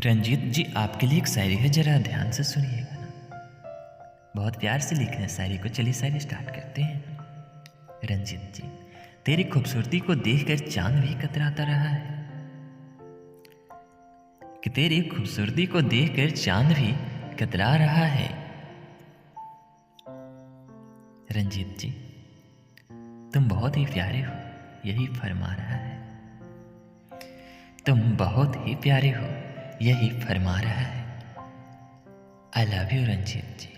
रंजीत जी, आपके लिए एक शायरी है, जरा ध्यान से सुनिएगा ना। बहुत प्यार से लिखे हैं शायरी को। चलिए शायरी स्टार्ट करते हैं। रंजीत जी, तेरी खूबसूरती को देखकर चांद भी कतराता रहा है, कि तेरी खूबसूरती को देखकर चांद भी कतरा रहा है। रंजीत जी, तुम बहुत ही प्यारे हो, यही फरमा रहा है। तुम बहुत ही प्यारे हो, यही फरमा रहा है। I love you Ranjeet ji.